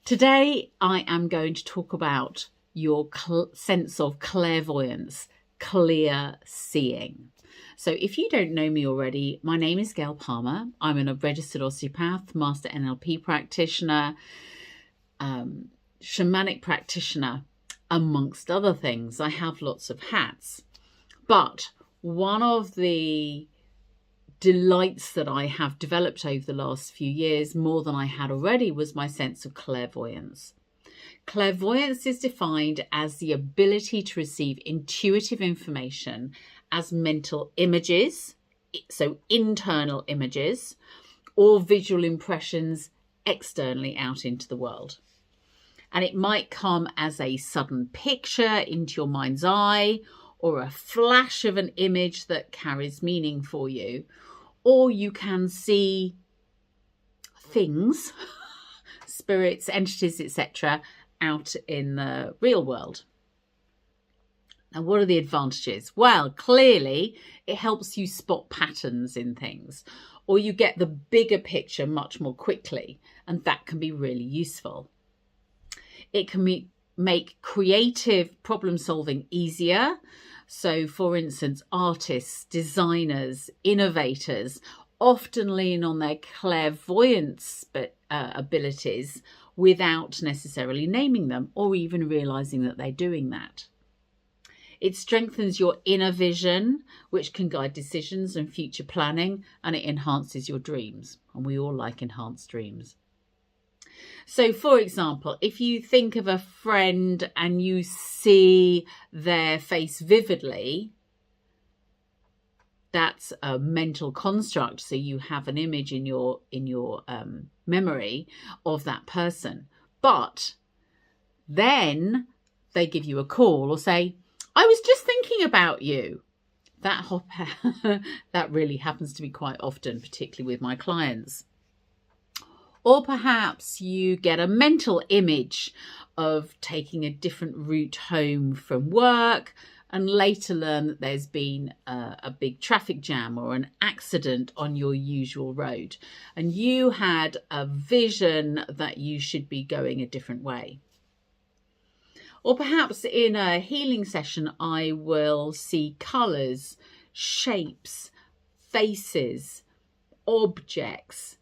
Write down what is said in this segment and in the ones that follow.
Today, I am going to talk about your sense of clairvoyance, clear seeing. So if you don't know me already, my name is Gayle Palmer. I'm a registered osteopath, master NLP practitioner, shamanic practitioner, amongst other things. I have lots of hats. But one of the delights that I have developed over the last few years, more than I had already, was my sense of clairvoyance. Clairvoyance is defined as the ability to receive intuitive information as mental images, so internal images, or visual impressions externally out into the world. And it might come as a sudden picture into your mind's eye, or a flash of an image that carries meaning for you. Or you can see things, spirits, entities, etc., out in the real world. Now, what are the advantages? Well, clearly, it helps you spot patterns in things, or you get the bigger picture much more quickly, and that can be really useful. It can make creative problem solving easier. So, for instance, artists, designers, innovators often lean on their clairvoyance abilities without necessarily naming them or even realizing that they're doing that. It strengthens your inner vision, which can guide decisions and future planning, and it enhances your dreams. And we all like enhanced dreams. So, for example, if you think of a friend and you see their face vividly, that's a mental construct. So you have an image in your memory of that person. But then they give you a call or say, "I was just thinking about you." That really happens to me quite often, particularly with my clients. Or perhaps you get a mental image of taking a different route home from work and later learn that there's been a big traffic jam or an accident on your usual road. And you had a vision that you should be going a different way. Or perhaps in a healing session, I will see colours, shapes, faces, objects,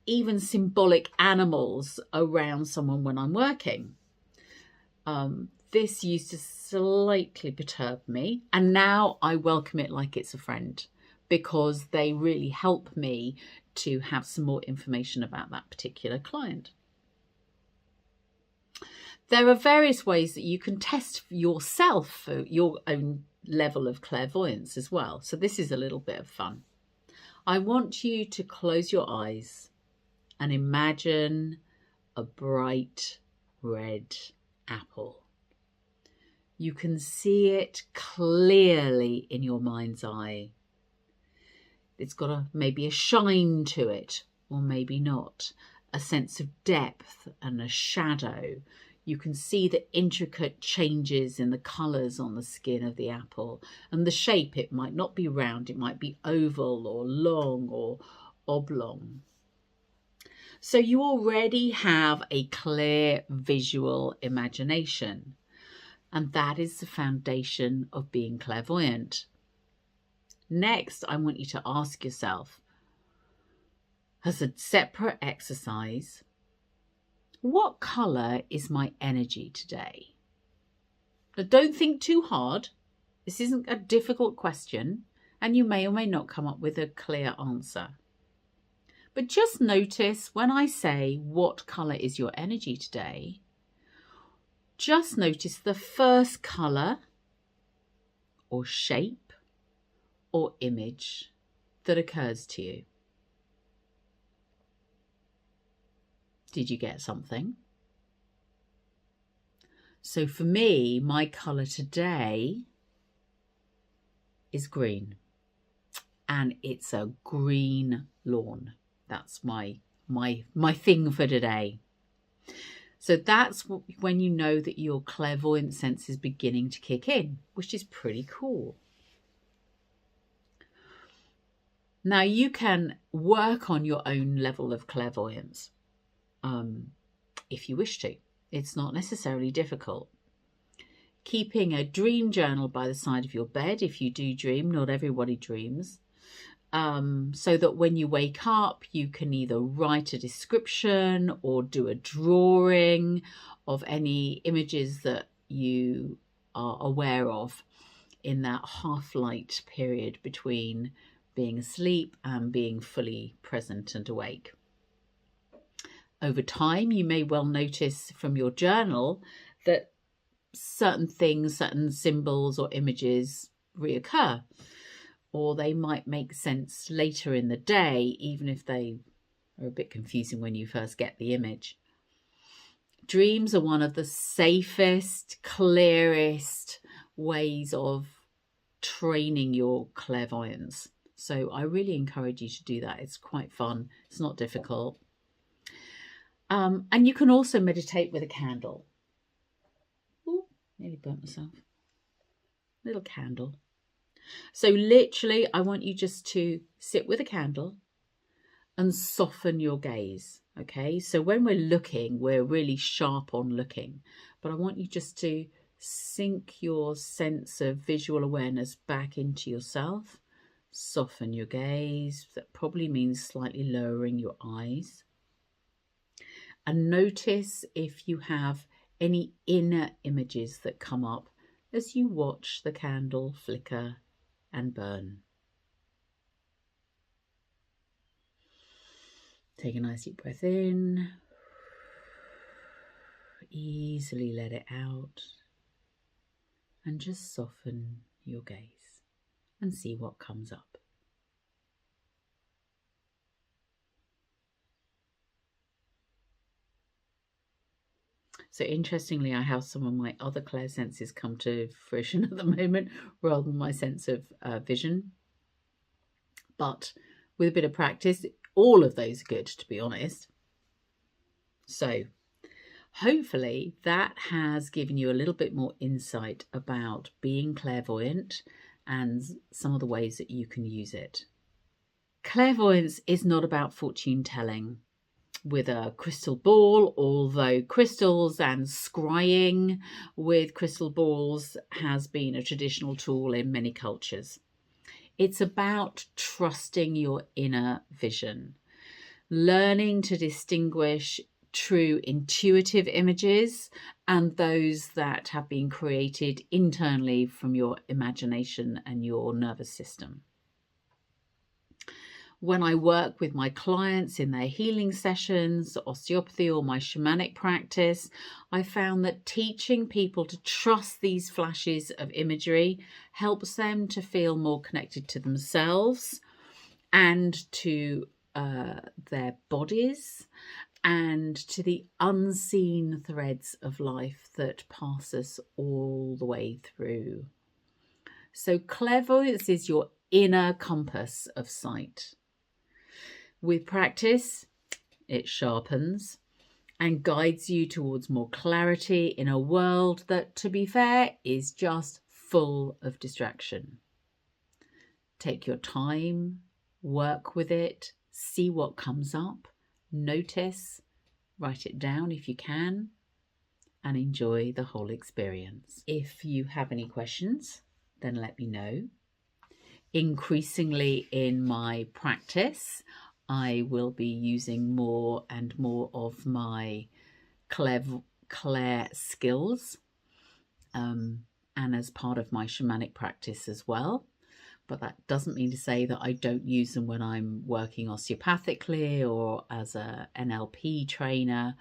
even symbolic animals around someone when I'm working. This used to slightly perturb me, and now I welcome it like it's a friend because they really help me to have some more information about that particular client. There are various ways that you can test yourself for your own level of clairvoyance as well. So this is a little bit of fun. I want you to close your eyes and imagine a bright red apple. You can see it clearly in your mind's eye. It's got maybe a shine to it, or maybe not, a sense of depth and a shadow. You can see the intricate changes in the colours on the skin of the apple, and the shape. It might not be round, it might be oval or long or oblong. So you already have a clear visual imagination, and that is the foundation of being clairvoyant. Next, I want you to ask yourself, as a separate exercise, what colour is my energy today? Now, don't think too hard. This isn't a difficult question, and you may or may not come up with a clear answer. But just notice when I say, what colour is your energy today? Just notice the first colour or shape or image that occurs to you. Did you get something? So for me, my colour today is green, and it's a green lawn. That's my thing for today. So that's when you know that your clairvoyant sense is beginning to kick in, which is pretty cool. Now you can work on your own level of clairvoyance. if you wish to. It's not necessarily difficult. Keeping a dream journal by the side of your bed if you do dream. Not everybody dreams. So that when you wake up, you can either write a description or do a drawing of any images that you are aware of in that half-light period between being asleep and being fully present and awake. Over time, you may well notice from your journal that certain things, certain symbols or images reoccur, or they might make sense later in the day, even if they are a bit confusing when you first get the image. Dreams are one of the safest, clearest ways of training your clairvoyance. So I really encourage you to do that. It's quite fun. It's not difficult. And you can also meditate with a candle. Ooh, nearly burnt myself. Little candle. So literally, I want you just to sit with a candle and soften your gaze. Okay, so when we're looking, we're really sharp on looking, but I want you just to sink your sense of visual awareness back into yourself. Soften your gaze. That probably means slightly lowering your eyes. And notice if you have any inner images that come up as you watch the candle flicker and burn. Take a nice deep breath in. Easily let it out. And just soften your gaze and see what comes up. So interestingly, I have some of my other clair senses come to fruition at the moment rather than my sense of vision. But with a bit of practice, all of those are good, to be honest. So hopefully that has given you a little bit more insight about being clairvoyant and some of the ways that you can use it. Clairvoyance is not about fortune telling with a crystal ball, although crystals and scrying with crystal balls has been a traditional tool in many cultures. It's about trusting your inner vision, learning to distinguish true intuitive images and those that have been created internally from your imagination and your nervous system. When I work with my clients in their healing sessions, osteopathy or my shamanic practice, I found that teaching people to trust these flashes of imagery helps them to feel more connected to themselves and to their bodies and to the unseen threads of life that pass us all the way through. So clairvoyance is your inner compass of sight. With practice, it sharpens and guides you towards more clarity in a world that, to be fair, is just full of distraction. Take your time, work with it, see what comes up, notice, write it down if you can, and enjoy the whole experience. If you have any questions, then let me know. Increasingly in my practice, I will be using more and more of my Clair skills and as part of my shamanic practice as well. But that doesn't mean to say that I don't use them when I'm working osteopathically or as a NLP trainer.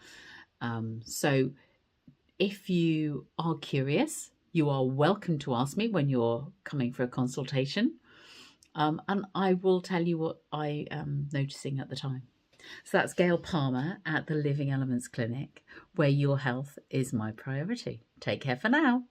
So if you are curious, you are welcome to ask me when you're coming for a consultation. And I will tell you what I am noticing at the time. So that's Gayle Palmer at the Living Elements Clinic, where your health is my priority. Take care for now.